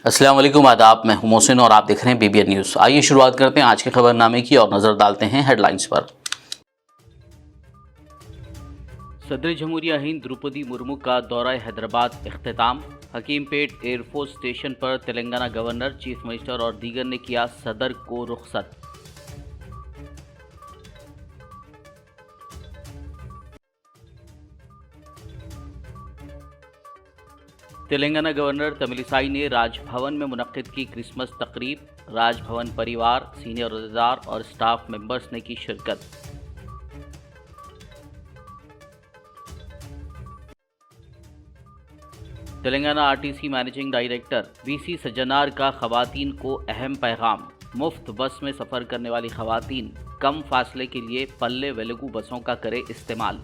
अस्सलाम वालेकुम, आदाब। मैं हूं मोहसिन और आप देख रहे हैं बीबीएन न्यूज़। आइए शुरुआत करते हैं आज के खबरनामे की और नज़र डालते हैं हेडलाइंस पर। सदर जमहूरिया हिंद द्रौपदी मुर्मू का दौरा हैदराबाद इख्तिताम। हकीमपेट एयरफोर्स स्टेशन पर तेलंगाना गवर्नर, चीफ मिनिस्टर और दीगर ने किया सदर को रुखसत। तेलंगाना गवर्नर तमिलिसाई ने राजभवन में मुनक्किद की क्रिसमस तकरीब। राजभवन परिवार, सीनियर अहदेदार और स्टाफ मेंबर्स ने की शिरकत। Telangana RTC managing director VC Sajjanar का खवातीन को अहम पैगाम। मुफ्त बस में सफ़र करने वाली खवातीन कम फासले के लिए पल्ले वेलुगु बसों का करे इस्तेमाल।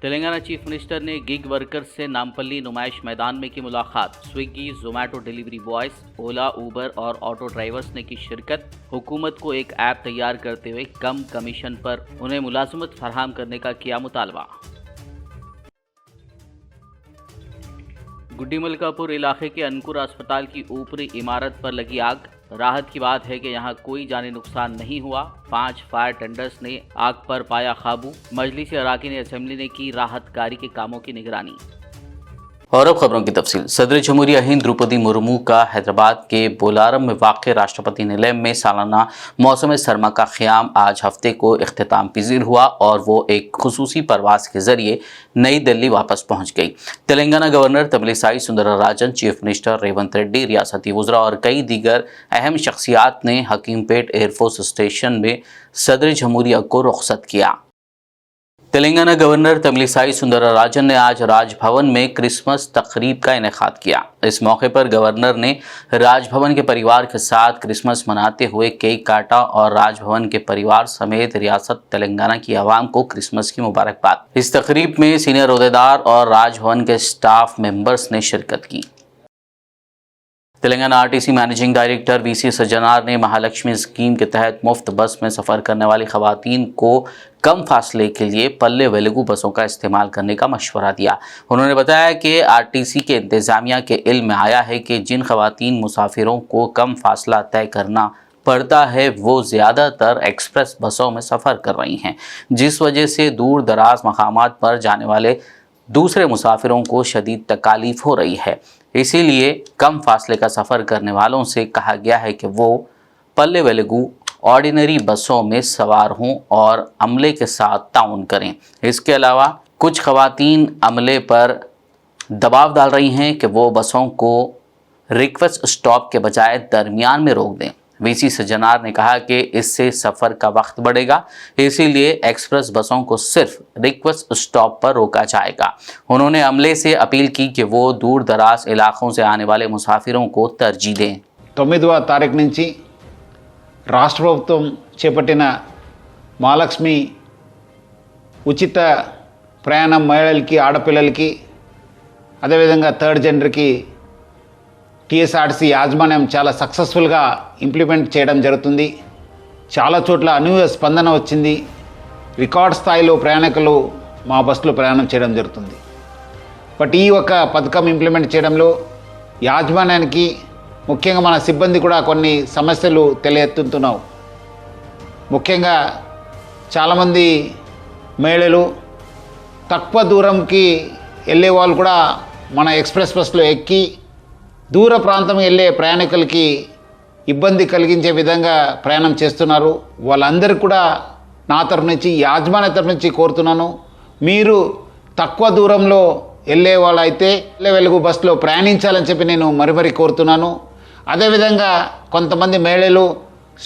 तेलंगाना चीफ मिनिस्टर ने गिग वर्कर्स से नामपल्ली नुमाइश मैदान में की मुलाकात। स्विगी, जोमैटो डिलीवरी बॉयज़, ओला, ऊबर और ऑटो ड्राइवर्स ने की शिरकत। हुकूमत को एक ऐप तैयार करते हुए कम कमीशन पर उन्हें मुलाजमत फराहम करने का किया मुतालबा। गुड्डी मलकापुर इलाके के अनकुर अस्पताल की ऊपरी इमारत पर लगी आग। राहत की बात है कि यहां कोई जानी नुकसान नहीं हुआ। 5 फायर टेंडर्स ने आग पर पाया काबू। मजलिस अराकीन असेंबली ने की राहत कारी के कामों की निगरानी। और अब खबरों की तफसील। सदर जमहूरिया हिंद द्रौपदी मुर्मू का हैदराबाद के बोलारम में वाक़ राष्ट्रपति निलय में सालाना मौसम सरमा का क़याम आज हफ्ते को इख्तिताम पजीर हुआ और वो एक खुसूसी परवाज़ के ज़रिए नई दिल्ली वापस पहुँच गई। Telangana governor Tamilisai Soundararajan, chief minister Revanth Reddy, रियासती वज़रा और कई दीगर अहम शख्सियात ने हकीमपेट एयरफोर्स स्टेशन में सदर जमहूरिया को रुखसत किया। तेलंगाना गवर्नर तमिलिसाई सुंदरराजन ने आज राजभवन में क्रिसमस तकरीब का इनेकाद किया। इस मौके पर गवर्नर ने राजभवन के परिवार के साथ क्रिसमस मनाते हुए केक काटा और राजभवन के परिवार समेत रियासत तेलंगाना की आवाम को क्रिसमस की मुबारकबाद। इस तकरीब में सीनियर ओहदेदार और राजभवन के स्टाफ मेंबर्स ने शिरकत की। Telangana RTC managing director VC Sajjanar ने महालक्ष्मी स्कीम के तहत मुफ्त बस में सफ़र करने वाली खवातीन को कम फासले के लिए पल्ले वेलुगु बसों का इस्तेमाल करने का मशवरा दिया। उन्होंने बताया कि आरटीसी के इंतज़ामिया के इल्म में आया है कि जिन खवातीन मुसाफिरों को कम फासला तय करना पड़ता है वो ज़्यादातर एक्सप्रेस बसों में सफ़र कर रही हैं, जिस वजह से दूर दराज मकामात पर जाने वाले दूसरे मुसाफिरों को शदीद तकालीफ हो रही है। इसीलिए कम फासले का सफ़र करने वालों से कहा गया है कि वो पल्ले वेलुगु ऑर्डिनरी बसों में सवार हों और अमले के साथ ताउन करें। इसके अलावा कुछ खवातीन अमले पर दबाव डाल रही हैं कि वो बसों को रिक्वेस्ट स्टॉप के बजाय दरमियान में रोक दें। वीसी सज्जनार ने कहा कि इससे सफ़र का वक्त बढ़ेगा, इसीलिए एक्सप्रेस बसों को सिर्फ रिक्वेस्ट स्टॉप पर रोका जाएगा। उन्होंने अमले से अपील की कि वो दूर दराज इलाकों से आने वाले मुसाफिरों को तरजीह दें। 9వ తారీఖు నుంచి రాష్ట్ర ప్రభుత్వం చేపట్టిన మహాలక్ష్మి ఉచిత ప్రయాణం మహిళలకి, ఆడపిల్లలకి, అదేవిధంగా థర్డ్ జెండర్కి టీఎస్ఆర్టీసీ యాజమాన్యం చాలా సక్సెస్ఫుల్గా ఇంప్లిమెంట్ చేయడం జరుగుతుంది. చాలా చోట్ల అనూహ్య స్పందన వచ్చింది. రికార్డ్ స్థాయిలో ప్రయాణికులు మా బస్సులో ప్రయాణం చేయడం జరుగుతుంది. బట్ ఈ ఒక పథకం ఇంప్లిమెంట్ చేయడంలో యాజమాన్యానికి, ముఖ్యంగా మన సిబ్బంది కూడా కొన్ని సమస్యలు తెలియెత్తుతున్నావు. ముఖ్యంగా చాలామంది మహిళలు తక్కువ దూరంకి వెళ్ళే వాళ్ళు కూడా మన ఎక్స్ప్రెస్ బస్సులో ఎక్కి దూర ప్రాంతం వెళ్ళే ప్రయాణికులకి ఇబ్బంది కలిగించే విధంగా ప్రయాణం చేస్తున్నారు. వాళ్ళందరికీ కూడా నా తరఫు నుంచి, యాజమాన్య తరఫు నుంచి కోరుతున్నాను, మీరు తక్కువ దూరంలో వెళ్ళే వాళ్ళైతే పల్లె వెలుగు బస్సులో ప్రయాణించాలని చెప్పి నేను మరీ కోరుతున్నాను. అదేవిధంగా కొంతమంది మహిళలు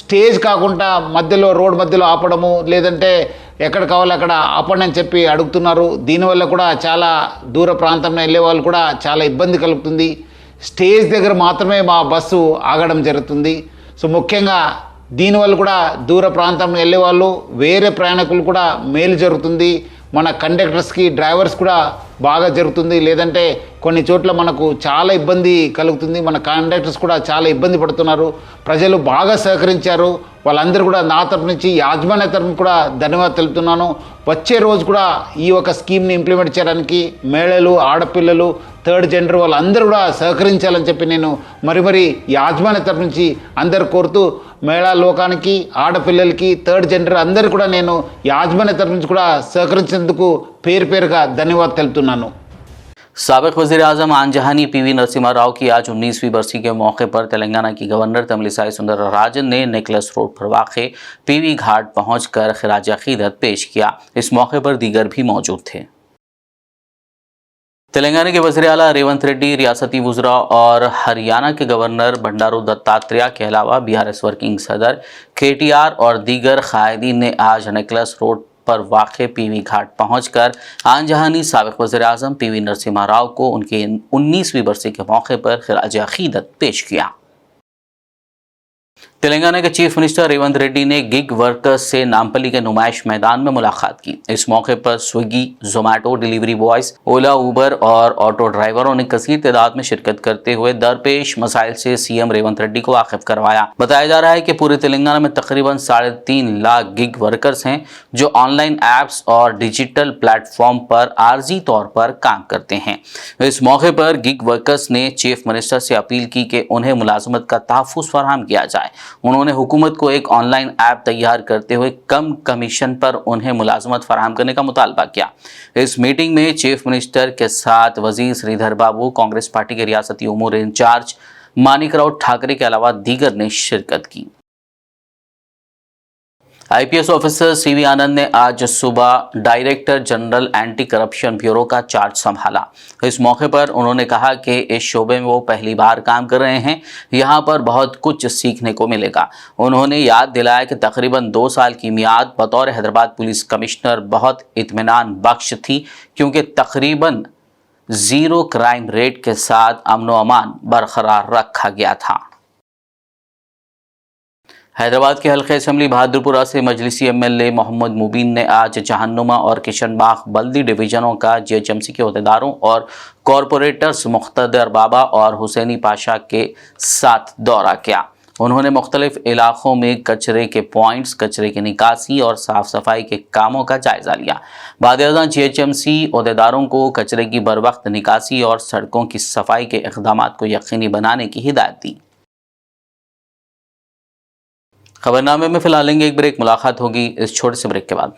స్టేజ్ కాకుండా మధ్యలో, రోడ్ మధ్యలో ఆపడము, లేదంటే ఎక్కడ కావాలో అక్కడ ఆపండి అని చెప్పి అడుగుతున్నారు. దీనివల్ల కూడా చాలా దూర ప్రాంతంలో వెళ్ళే వాళ్ళు కూడా చాలా ఇబ్బంది కలుగుతుంది. స్టేజ్ దగ్గర మాత్రమే మా బస్సు ఆగడం జరుగుతుంది. సో ముఖ్యంగా దీనివల్ల కూడా దూర ప్రాంతంలో వెళ్ళే వాళ్ళు, వేరే ప్రయాణికులు కూడా మేలు జరుగుతుంది. మన కండక్టర్స్కి, డ్రైవర్స్ కూడా బాగా జరుగుతుంది. లేదంటే కొన్ని చోట్ల మనకు చాలా ఇబ్బంది కలుగుతుంది. మన కాంట్రాక్టర్స్ కూడా చాలా ఇబ్బంది పడుతున్నారు. ప్రజలు బాగా సహకరించారు. వాళ్ళందరూ కూడా నా తరపు నుంచి యాజమాన్య తరఫున కూడా ధన్యవాదాలు తెలుపుతున్నాను. వచ్చే రోజు కూడా ఈ ఒక స్కీమ్ని ఇంప్లిమెంట్ చేయడానికి మహిళలు, ఆడపిల్లలు, థర్డ్ జెండర్ వాళ్ళందరూ కూడా సహకరించాలని చెప్పి నేను మరి యాజమాన్య తరఫు నుంచి అందరు కోరుతూ, మహిళా లోకానికి, ఆడపిల్లలకి, థర్డ్ జెండర్ అందరు కూడా నేను యాజమాన్య తరఫు నుంచి కూడా సహకరించేందుకు పేరుగా ధన్యవాదాలు తెలుపుతున్నాను. साबिक वज़ीर आज़म आंजहानी पीवी नरसिम्हा राव की आज 19वीं बरसी के मौके पर तेलंगाना की गवर्नर तमिलिसाई सुंदरराजन ने नेकलेस रोड पर वाक़े पीवी घाट पहुंचकर खिराज अक़ीदत पेश किया। इस मौके पर दीगर भी मौजूद थे। तेलंगाना के वज़ीर आला रेवंत रेड्डी, रियासती वुज़रा और हरियाणा के गवर्नर बंडारू दत्तात्रेय के अलावा बीआरएस वर्किंग सदर KTR और दीगर कायदीन ने आज नेकलेस रोड पर वाक़े पीवी घाट पहुंचकर आंजहानी साबिक वज़ीर आज़म पीवी नरसिम्हा राव को उनके 19वीं बरसी के मौके पर खिराज अक़ीदत पेश किया। तेलंगाना के चीफ मिनिस्टर रेवंत रेड्डी ने गिग वर्कर्स से नामपल्ली के नुमाइश मैदान में मुलाकात की। इस मौके पर स्विगी, जोमैटो डिलीवरी बॉयज, ओला, उबर और ऑटो ड्राइवरों ने कसीर तादाद में शिरकत करते हुए दरपेश मसाइल से सीएम रेवंत रेड्डी को वाकिफ करवाया। बताया जा रहा है कि पूरे तेलंगाना में तकरीबन 3.5 लाख गिग वर्कर्स हैं जो ऑनलाइन ऐप्स और डिजिटल प्लेटफॉर्म पर आर्जी तौर पर काम करते हैं। इस मौके पर गिग वर्कर्स ने चीफ मिनिस्टर से अपील की कि उन्हें मुलाजमत का तहफ़्फ़ुज़ फराहम किया जाए। उन्होंने हुकूमत को एक ऑनलाइन ऐप तैयार करते हुए कम कमीशन पर उन्हें मुलाजमत फराहम करने का मुतालबा किया। इस मीटिंग में चीफ मिनिस्टर के साथ वजीर श्रीधर बाबू, कांग्रेस पार्टी के रियासती उमूर इंचार्ज मानिकराव ठाकरे के अलावा दीगर ने शिरकत की। IPS ऑफिसर CV आनंद ने आज सुबह director general anti corruption bureau का चार्ज संभाला। इस मौके पर उन्होंने कहा कि इस शोबे में वो पहली बार काम कर रहे हैं, यहाँ पर बहुत कुछ सीखने को मिलेगा। उन्होंने याद दिलाया कि तकरीबन 2 साल की मियाद बतौर हैदराबाद पुलिस कमिश्नर बहुत इत्मीनान बख्श थी, क्योंकि तकरीबन 0 क्राइम रेट के साथ अमन व अमान बरकरार रखा गया था। हैदराबाद के हल्के असम्बली बहादुरपुरा से मजलिसी MLA मोहम्मद मुबीन ने आज जहानुमा और किशनबाग बल्दी डिवीजनों का GHMC के अहदेदारों और कॉरपोरेटर्स मुख्तदर बाबा और हुसैनी पाशा के साथ दौरा किया। उन्होंने मुख्तलिफ इलाकों में कचरे के पॉइंट्स, कचरे की निकासी और साफ सफाई के कामों का जायजा लिया। बाद-ए-अज़ां GHMC अहदेदारों को कचरे की बरवक्त निकासी और सड़कों की सफाई के इक़दामात को यकीनी बनाने की हिदायत दी। खबरनामे में फिलहाल लेंगे एक ब्रेक, मुलाकात होगी इस छोटे से ब्रेक के बाद।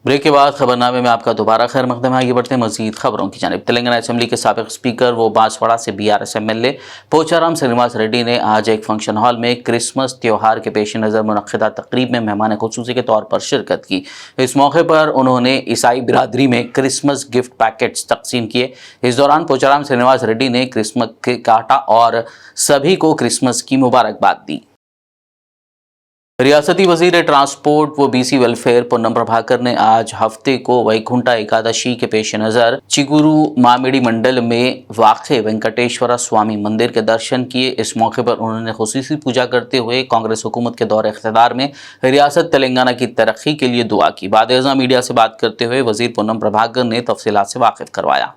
ब्रेक के बाद खबरनामे में आपका दोबारा खैर मकदम है। आगे बढ़ते हैं मजीद खबरों की जानिब। तेलंगाना असेंबली के साबिक स्पीकर व बांसवाड़ा से BRS MLA पोचाराम श्रीनिवास रेड्डी ने आज एक फंक्शन हॉल में क्रिसमस त्यौहार के पेश नज़र मुनक्किदा तकरीब में मेहमान खुसूसी के तौर पर शिरकत की। इस मौके पर उन्होंने ईसाई बिरादरी में क्रिसमस गिफ्ट पैकेट्स तकसीम किए। इस दौरान पोचाराम श्रीनिवास रेड्डी ने क्रिसमस केक काटा और सभी को क्रिसमस की मुबारकबाद दी। रियासती वजीर ट्रांसपोर्ट व BC वेलफेयर पूनम प्रभाकर ने आज हफ्ते को वैकुंठा एकादशी के पेश नज़र चिगुरु मामिडी मंडल में वाक़े वेंकटेश्वरा स्वामी मंदिर के दर्शन किए। इस मौके पर उन्होंने खुसूसी पूजा करते हुए कांग्रेस हुकूमत के दौर इख्तियार में रियासत तेलंगाना की तरक्की के लिए दुआ की। बाद-ए-अज़ां मीडिया से बात करते हुए वजीर पूनम प्रभाकर ने तफसीलात से वाकिफ करवाया।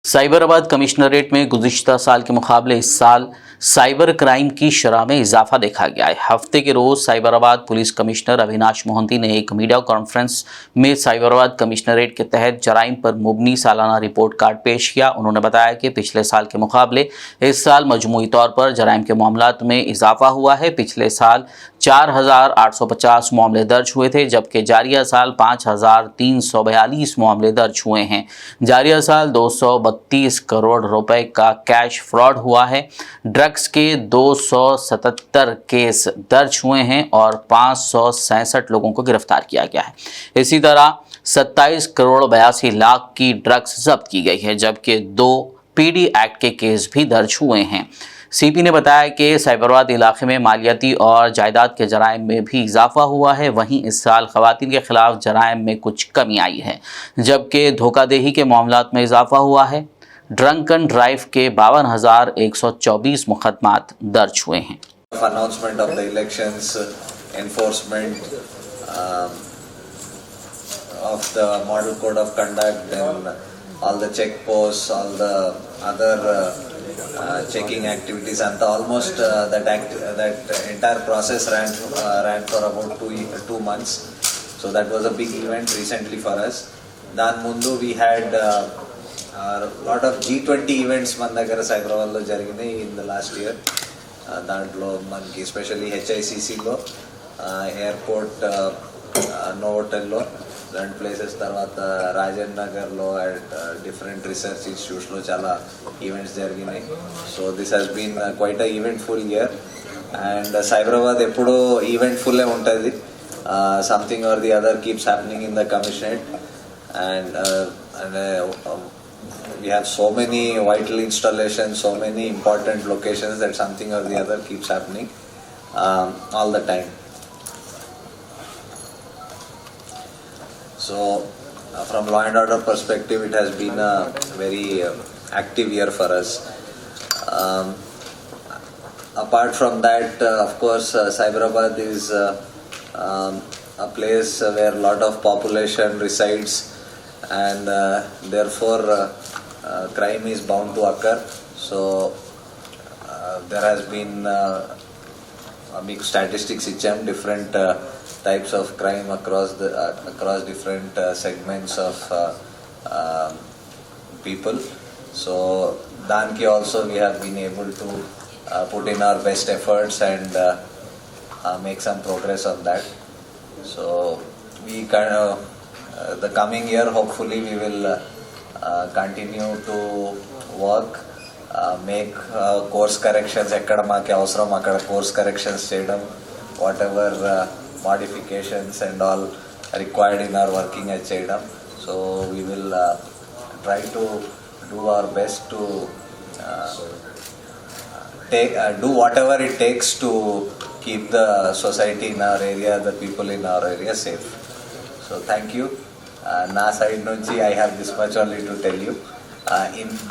साइबराबाद कमिश्नरेट में गुज़िश्ता साल के मुकाबले इस साल साइबर क्राइम की शरह में इजाफा देखा गया है। हफ्ते के रोज़ साइबराबाद पुलिस कमिश्नर अविनाश मोहंती ने एक मीडिया कॉन्फ्रेंस में साइबराबाद कमिश्नरेट के तहत जराइम पर मुबनी सालाना रिपोर्ट कार्ड पेश किया। उन्होंने बताया कि पिछले साल के मुकाबले इस साल मजमूई तौर पर जराइम के मामलात में इजाफा हुआ है। पिछले साल 4,850 मामले दर्ज हुए थे, जबकि जारिया साल 5,342 मामले दर्ज हुए हैं। जारिया साल 232 करोड़ रुपए का कैश फ्रॉड हुआ है। ड्रग्स के 277 केस दर्ज हुए हैं और 567 लोगों को गिरफ्तार किया गया है। इसी तरह 27 करोड़ 82 लाख की ड्रग्स जब्त की गई है, जबकि 2 पीडी एक्ट के केस भी दर्ज हुए हैं। सीपी ने बताया कि साइबराबाद इलाके में मालियाती और जायदाद के जराइम में भी इजाफा हुआ है। वहीं इस साल खवातीन के खिलाफ जराइम में कुछ कमी आई है, जबकि धोखाधड़ी के मामलात में इजाफा हुआ है। ड्रंक एंड ड्राइव के 52,124 मुकदमात दर्ज हुए हैं। Announcement of the elections, enforcement of the model code of conduct, and all the check posts, all the other checking activities, and almost that entire process ran for about 2 months. So that was a big event recently for us. Dan mundu we had a lot of G20 events మన దగ్గర సైబరాబాద్లో జరిగినాయి in the last year. దాంట్లో మనకి especially హెచ్ఐసిసిలో, airport, నోవోటెల్లో, రెండు places, తర్వాత రాజేంద్ర నగర్లో and different research ఇన్స్టిట్యూట్స్లో చాలా events జరిగినాయి. So this has been quite a eventful year. And Cyberabad ఎప్పుడూ ఈవెంట్ఫుల్లే ఉంటుంది. Something or the other keeps happening in the commissionerate. And we have so many vital installations, so many important locations that something or the other keeps happening all the time. So from law and order perspective, it has been a very active year for us. Apart from that, of course, Cyberabad is a place where a lot of population resides, and therefore crime is bound to occur. So there has been a big statistics icham different types of crime across different segments of people. So danki also we have been able to put in our best efforts and make some progress on that. So we kind of the coming year hopefully we will continue to work, make course corrections, ekkada maaki avasaram akkada course corrections cheyadam, whatever modifications and all required in our working at cheyadam. So we will try to do our best to do whatever it takes to keep the society in our area, the people in our area safe. So thank you. నా side నుంచి I have this much only to tell you.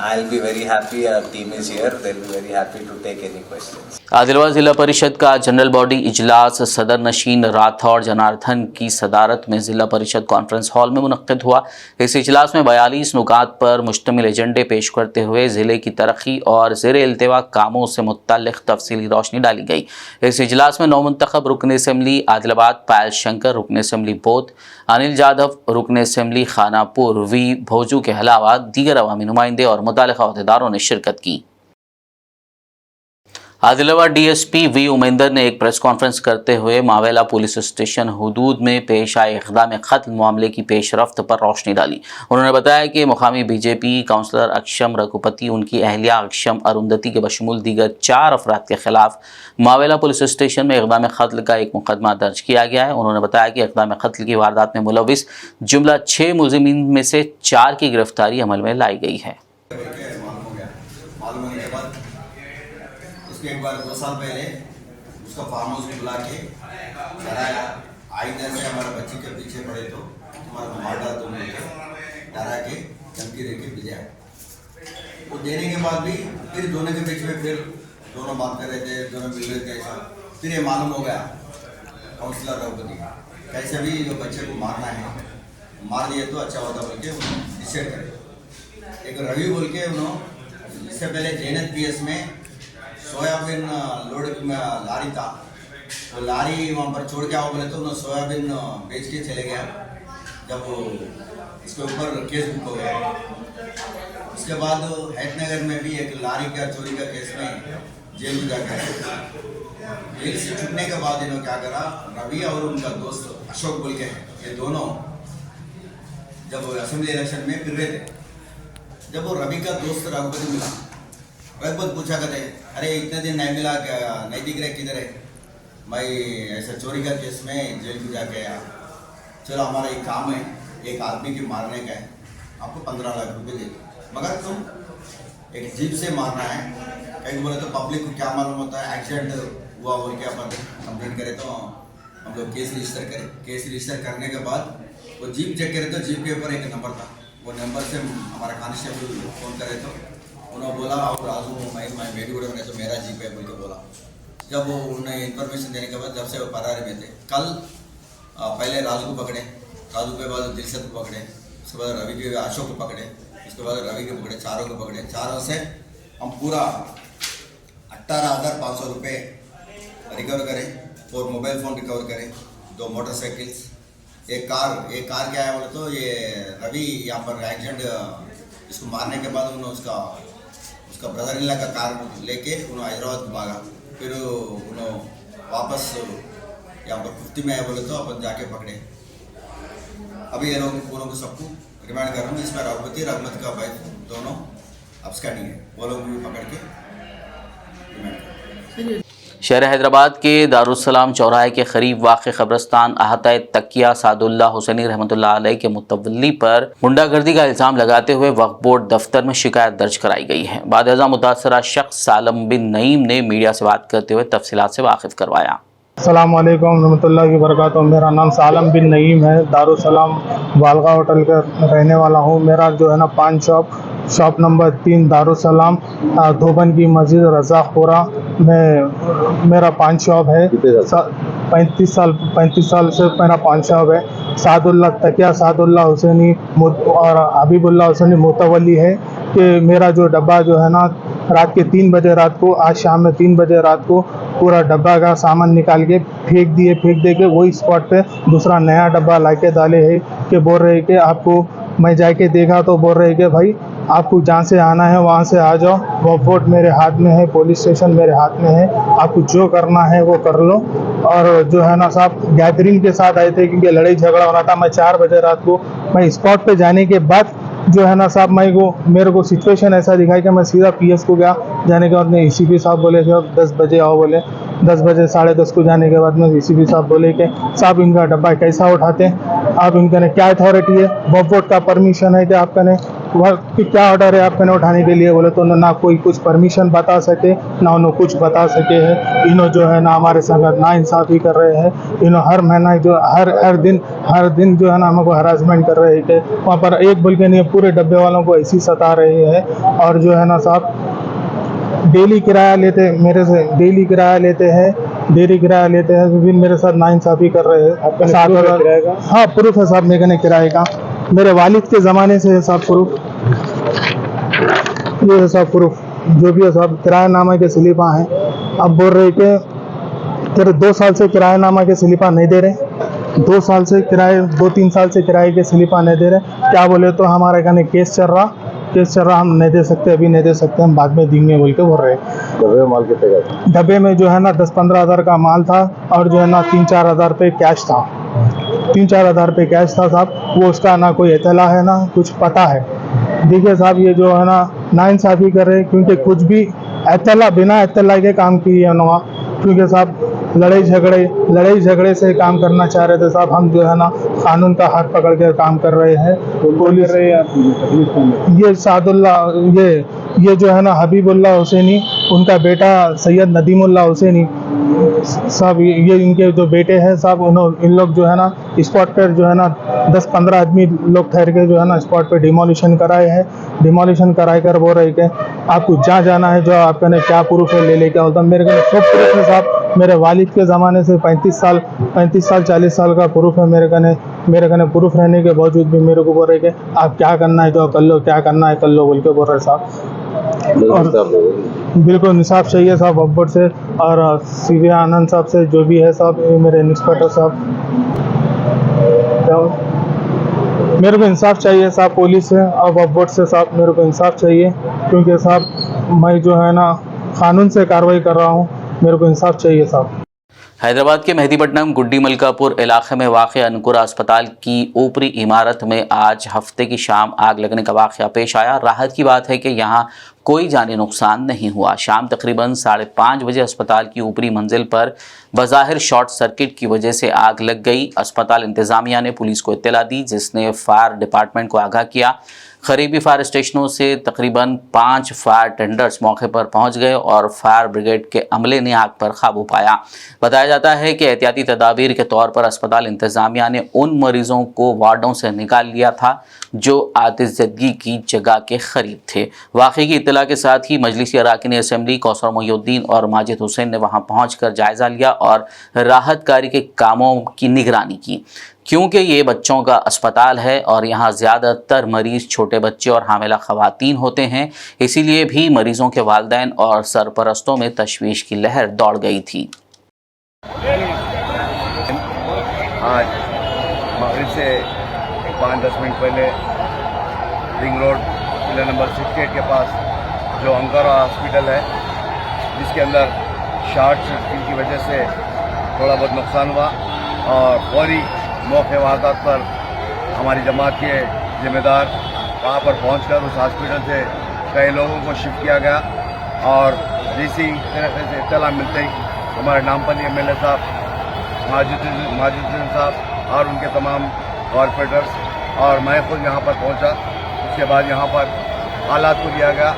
I'll be very happy, our team is here, they'll be very happy to take any questions. Adilabad जिला परिषद का general body इजलास सदर नशीन राठौड़ जनार्दन की सदारत में जिला परिषद कॉन्फ्रेंस हॉल में मुनक्किद हुआ। इस इजलास में 42 नुकात पर मुश्तमिल एजेंडे पेश करते हुए ज़िले की तरक्की और ज़ेर इल्तिवा कामों से मुत्तल्लिक़ तफसीली रोशनी डाली गई। इस इजलास में नौमुंतखब रुकन असम्बली आदिलाबाद पायल शंकर, रुकन असम्बली बोध अनिल जाधव, रुकन असम्बली खानापुर वी भोजू के अलावा दीगर अवामी नुमाइंदे और मुताल्लिक़ा अहदेदारों ने शिरकत की। आदिलाबाद डीएसपी वी उमेंदर ने एक प्रेस कॉन्फ्रेंस करते हुए मावेला पुलिस स्टेशन हुदूद में पेश आए इक़दाम क़त्ल मामले की पेशरफ्त पर रोशनी डाली। उन्होंने बताया कि मुकामी बीजेपी काउंसलर अक्षम रघुपति, उनकी अहलिया अक्षम अरुंधति के बशमूल दीगर 4 अफराद के खिलाफ मावेला पुलिस स्टेशन में इक़दाम क़त्ल का एक मुकदमा दर्ज किया गया है। उन्होंने बताया कि इक़दाम क़त्ल की वारदात में मुलविस जुमला 6 मुलज़िमीन में से 4 की गिरफ्तारी अमल में लाई गई है। उसके एक बार 2 साल पहले उसका फार्म हाउस में बुला के डराया, आइंदा से हमारे बच्चे के पीछे पड़े तो तुम्हारा मार डाल तुम डरा के धमकी दे के भेजा। वो देने के बाद भी फिर दोनों के बीच में फिर दोनों बात कर रहे थे, दोनों मिल रहे थे। ऐसा फिर ये मालूम हो गया काउंसलर रघुपति कैसे भी जो बच्चे को मारना है, मार दिए तो अच्छा होता बोल के डिसाइड करे। एक रवि बोल के उन्होंने इससे पहले जैनत पीएस में सोयाबीन लोड लारी था, वो लारी वहाँ पर छोड़ के आओ बोले तो उन्होंने सोयाबीन बेच के चले गया। जब इसके ऊपर केस बुक हो गया, उसके बाद हैदनगर में भी एक लारी का चोरी का केस में जेल में जाकर जेल से छूटने के बाद इन्होंने क्या करा, रवि और उनका दोस्त अशोक बोल के ये दोनों जब असेंबली इलेक्शन में फिर रहे थे, जब वो रवि का दोस्त रघुपति मिला, रघुपति पूछा करते अरे इतने दिन नहीं मिला, क्या नहीं दिख रहे, किधर है भाई? ऐसा चोरी का केस में जेल में जाके आया। चलो हमारा एक काम है, एक आदमी की मारने का है, आपको 15 लाख रुपए दे दो। मगर तुम एक जीप से मारना है, कहीं बोले तो पब्लिक को क्या मालूम होता है एक्सीडेंट हुआ बोल के अपन कंप्लेंट करें तो हम लोग केस रजिस्टर करें। केस रजिस्टर करने के बाद वो जीप चेक करें तो जीप के ऊपर एक नंबर था, वो नंबर से हमारा कांस्टेबल फ़ोन करे तो उन्होंने बोला और राजू मैं मेडीगुड़ा में तो मेरा जीप है बोल के बोला। जब वो उन्हें इन्फॉर्मेशन देने के बाद जब से वो फरार में थे, कल पहले राजू को पकड़े, राजू के बाद दिलशद को पकड़े, उसके बाद रवि के अशोक को पकड़े, उसके बाद रवि को पकड़े, चारों को पकड़े। चारों से हम पूरा 18,500 रुपये रिकवर करें, 4 मोबाइल फ़ोन रिकवर करें, 2 मोटरसाइकिल्स, एक कार क्या है बोले तो ये रवि यहाँ पर एक्सीडेंट इसको मारने के बाद उन्होंने उसका ब्रदर इन लॉ का कार लेके उन्होंने हैदराबाद को भागा। फिर उन्होंने वापस यहाँ पर कुफ्ती में आए बोले तो अपन जाके पकड़े। अभी ये लोग पूरों को सबको रिमांड कर रहा हूँ। इसमें रघुपति का भाई दोनों अब्सकैंडिंग है, वो लोग भी पकड़ के रिमांड कर। शहर हैदराबाद के दारुस्सलाम चौराहे के करीब वाक़ कब्रस्तान अहाता तकिया सादुल्ला हुसैनी रहमतुल्लाह अलैह के मुतवल्ली पर गुंडागर्दी का इल्ज़ाम लगाते हुए वक्फ बोर्ड दफ्तर में शिकायत दर्ज कराई गई है। बाद अज़ा मुतासरा शख्स सालम बिन नईम ने मीडिया से बात करते हुए तफसीलात से वाकिफ़ करवाया। अस्सलाम वालेकुम रहमतुल्लाहि व बरकातुहू। मेरा नाम सालम बिन नईम है, दारुस्सलाम वालगा होटल का रहने वाला हूँ। मेरा जो है ना 5 शॉप नंबर 3 दारुस्सलाम धोबन की मस्जिद रज़ाक़पुरा में मेरा 5 शॉप है। 35 साल से मेरा 5 शॉप है। सादुल्ला तकिया सादुल्ला हुसैनी और हबीबुल्ला हुसैनी मुतवल्ली है कि मेरा जो डब्बा जो है ना रात के 3 बजे रात को, आज शाम में 3 बजे रात को पूरा डब्बा का सामान निकाल के फेंक दे के वही स्पॉट पे दूसरा नया डब्बा ला के डाले है कि बोल रहे कि आपको, मैं जाके देखा तो बोल रहे कि भाई आपको जहाँ से आना है वहाँ से आ जाओ, वक्फ बोर्ड मेरे हाथ में है, पुलिस स्टेशन मेरे हाथ में है, आपको जो करना है वो कर लो। और जो है ना साहब गैदरिंग के साथ आए थे क्योंकि लड़ाई झगड़ा हो रहा था। मैं 4 बजे रात को मैं स्पॉट पे जाने के बाद जो है ना साहब मेरे को सिचुएशन ऐसा दिखाई कि मैं सीधा पीएस को गया। जाने के बाद में एसीपी साहब बोले कि 10 बजे आओ बोले। 10 बजे 10:30 को जाने के बाद में एसीपी साहब बोले कि साहब इनका डब्बा कैसा उठाते हैं आप, इनका ने क्या अथॉरिटी है, वक्फ बोर्ड का परमिशन है कि आपका ने क्या ऑर्डर है आपने उठाने के लिए। बोले तो ना कोई कुछ परमिशन बता सके ना उन्होंने कुछ बता सके है। इन्हों जो है ना हमारे संग नाइंसाफ़ी कर रहे हैं। इन्हों हर महीना जो हर दिन जो है ना हमको हरासमेंट कर रहे हैं कि वहाँ पर एक बोल के नहीं पूरे डब्बे वालों को ऐसी सता रहे हैं। और जो है ना साहब डेली किराया लेते मेरे से, डेली किराया लेते हैं तो फिर मेरे साथ नाइंसाफ़ी कर रहे हैं। 7,000 हाँ प्रूफ है साहब मेरे ने किराए का, मेरे वालिद के ज़माने से है साहब प्रूफ, ये है साहब प्रूफ जो भी है साहब। किरायानामा के स्लिपा हैं। अब बोल रहे कि तेरे 2 साल से किरायानामा के स्लिपा नहीं दे रहे, 2 साल से किराए 2-3 साल से किराए के स्लिपा नहीं दे रहे। क्या बोले तो हमारे कहने केस चल रहा, हम नहीं दे सकते, अभी नहीं दे सकते, हम बाद में देंगे बोल के बोल रहे हैं। डब्बे में माल कितने का? डब्बे में जो है ना 10-15 हज़ार का माल था और जो है ना 3-4 हज़ार रुपये कैश था। 3-4 हज़ार रुपये कैश था साहब। वो उसका ना कोई इत्तला है ना कुछ पता है। देखिए साहब ये जो है ना नाइंसाफ़ी कर रहे हैं क्योंकि कुछ भी बिना इत्तला के काम किए उन्होंने, क्योंकि साहब लड़ाई झगड़े से काम करना चाह रहे थे साहब। हम जो है ना कानून का हाथ पकड़ के काम कर रहे हैं। पुलिस ये सादुल्ला ये जो है ना हबीबुल्ला हुसैनी, उनका बेटा सैयद नदीमुल्ला हुसैनी साहब, ये इनके जो बेटे हैं साहब, इन लोग जो है ना स्पॉट पर जो है ना 10-15 आदमी लोग ठहर के जो है ना स्पॉट पे डिमोलिशन कराए हैं। डिमोलिशन कराए कर बोल रहे कि आपको जहाँ जाना है जो आपका ने क्या प्रूफ है ले लेके होता। मेरे को सब प्रूफ है साहब, मेरे वालिद के ज़माने से 35 साल 40 साल का प्रूफ है मेरे कने प्रूफ रहने के बावजूद भी मेरे को बोल रहे कि आप क्या करना है जो कर लो, क्या करना है कर लो बोल के बोल रहे साहब। और बिल्कुल इंसाफ चाहिए साहब वक्फ बोर्ड से और सीबी आनंद साहब से, जो भी है साहब मेरे इंस्पेक्टर साहब, मेरे को इंसाफ चाहिए साहब पुलिस से और वक्फ बोर्ड से साहब। मेरे को इंसाफ चाहिए क्योंकि साहब मैं जो है ना कानून से कार्रवाई कर रहा हूँ, मेरे को इंसाफ चाहिए साहब। हैदराबाद के मेहदीपट्टनम गुड्डी मलकापुर इलाके में वाक़ अनुकुरा अस्पताल की ऊपरी इमारत में आज हफ्ते की शाम आग लगने का वाक़या पेश आया। राहत की बात है कि यहाँ कोई जानी नुकसान नहीं हुआ। शाम तकरीबन 5:30 बजे अस्पताल की ऊपरी मंजिल पर बज़ाहिर शॉर्ट सर्किट की वजह से आग लग गई। अस्पताल इंतज़ामिया ने पुलिस को इत्तला दी, जिसने फायर डिपार्टमेंट को आगाह किया। करीबी फायर स्टेशनों से तकरीबन 5 फायर टेंडर्स मौके पर पहुंच गए और फायर ब्रिगेड के अमले ने आग पर काबू पाया। बताया जाता है कि एहतियाती तदाबीर के तौर पर अस्पताल इंतज़ामिया ने उन मरीजों को वार्डों से निकाल लिया था जो आतिशज़दगी की जगह के करीब थे। वाक़े की इत्तला के साथ ही मजलिसी अरकान असम्बली कौसर मोहिउद्दीन और माजिद हुसैन ने वहां पहुंचकर जायज़ा लिया और राहत कार्य के कामों की निगरानी की। क्योंकि ये बच्चों का अस्पताल है और यहाँ ज़्यादातर मरीज़ छोटे बच्चे और हामिला ख़वातीन होते हैं, इसीलिए भी मरीज़ों के वालिदैन और सरपरस्तों में तशवीश की लहर दौड़ गई थी। आज मगरिब से 5-10 मिनट पहले रिंग रोड पिलर नंबर 68 के पास जो अंकारा हॉस्पिटल है, जिसके अंदर शॉर्ट सर्किट की वजह से थोड़ा बहुत नुकसान हुआ और फौरी मौके वारदात पर हमारी जमात के ज़िम्मेदार वहाँ पर पहुंचकर उस हॉस्पिटल से कई लोगों को शिफ्ट किया गया और जैसी तरह से इत्तला मिलते ही हमारे नामपल्ली एमएलए साहब माजिद साहब और उनके तमाम कॉरपोरेटर्स और मैं खुद यहाँ पर पहुँचा। उसके बाद यहाँ पर हालात को लिया गया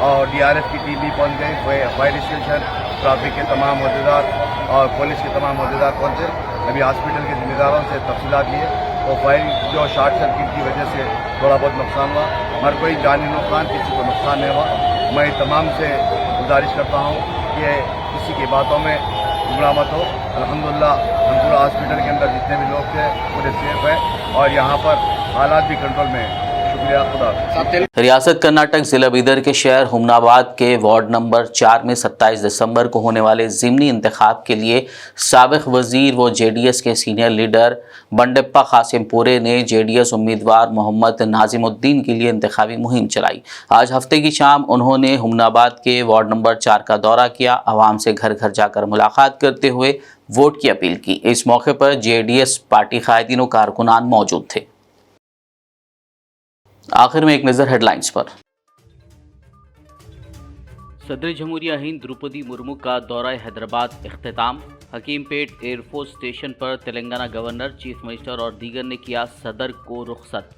और डीआरएफ की टीम भी पहुँच गई, फायर स्टेशन, ट्रैफिक के तमाम अहदेदार और पुलिस के तमाम अहदेदार पहुँचे। अभी हॉस्पिटल के जिम्मेदारों से तफसीलात लिए तो फायर जो शॉर्ट सर्किट की वजह से थोड़ा बहुत नुकसान हुआ, मगर कोई जानी नुकसान, किसी को नुकसान नहीं हुआ। मैं तमाम से गुजारिश करता हूँ कि किसी की बातों में गुमराह मत हो। अल्हम्दुलिल्लाह अंकुरा हॉस्पिटल के अंदर जितने भी लोग थे पूरे सेफ हैं और यहाँ पर हालात भी कंट्रोल में हैं। शुक्रिया, खुदा। रियासत कर्नाटक जिला बीदर के शहर हुमनाबाद के वार्ड नंबर 4 में 27 दिसंबर को होने वाले ज़िमनी इंतखाब के लिए साबिक़ वज़ीर व जेडीएस के सीनियर लीडर बंडेप्पा कासिमपुरे ने जेडीएस उम्मीदवार मोहम्मद नाजिमुद्दीन के लिए इंतखाबी मुहिम चलाई। आज हफ्ते की शाम उन्होंने हुमनाबाद के वार्ड नंबर 4 का दौरा किया। आवाम से घर घर जाकर मुलाकात करते हुए वोट की अपील की। इस मौके पर जेडीएस पार्टी कायदीन व कारकुनान मौजूद थे। आखिर में एक नज़र हेडलाइंस पर। सदर जमहूरिया हिंद द्रौपदी मुर्मू का दौरा हैदराबाद इख्तिताम। हकीमपेट एयरफोर्स स्टेशन पर तेलंगाना गवर्नर, चीफ मिनिस्टर और दीगर ने किया सदर को रुखसत।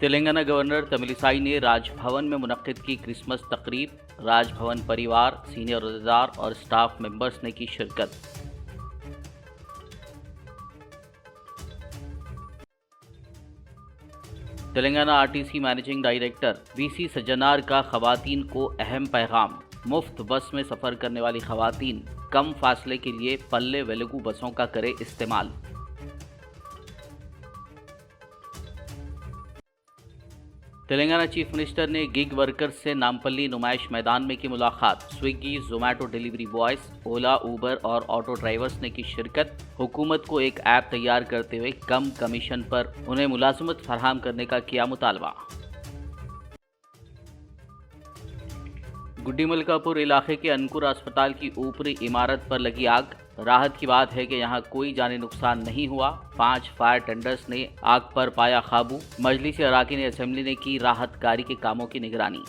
तेलंगाना गवर्नर तमिलिसाई ने राजभवन में मुनक्किद की क्रिसमस तकरीब। राजभवन परिवार, सीनियर अहदेदार और स्टाफ मेंबर्स ने की शिरकत। Telangana RTC managing director VC Sajjanar का खवातीन को अहम पैगाम। मुफ्त बस में सफ़र करने वाली खवातीन कम फासले के लिए पल्ले वेलगू बसों का करे इस्तेमाल। तेलंगाना चीफ मिनिस्टर ने गिग वर्कर्स से नामपल्ली नुमाइश मैदान में की मुलाकात। स्विगी, जोमेटो डिलीवरी बॉयज़, ओला, ऊबर और ऑटो ड्राइवर्स ने की शिरकत। हुकूमत को एक ऐप तैयार करते हुए कम कमीशन पर उन्हें मुलाजमत फराहम करने का किया मुतालबा। गुड्डी मलकापुर इलाके के अनुकुरा अस्पताल की ऊपरी इमारत पर लगी आग। राहत की बात है कि यहाँ कोई जानी नुकसान नहीं हुआ। 5 फायर टेंडर्स ने आग पर पाया काबू। मजलिसी अरकान असम्बली ने की राहत कार्य के कामों की निगरानी।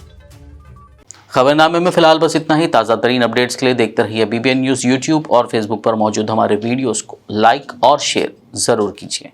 खबरनामे में फिलहाल बस इतना ही। ताज़ा तरीन अपडेट्स के लिए देखते रहिए BBN न्यूज़। यूट्यूब और फेसबुक पर मौजूद हमारे वीडियोस को लाइक और शेयर ज़रूर कीजिए।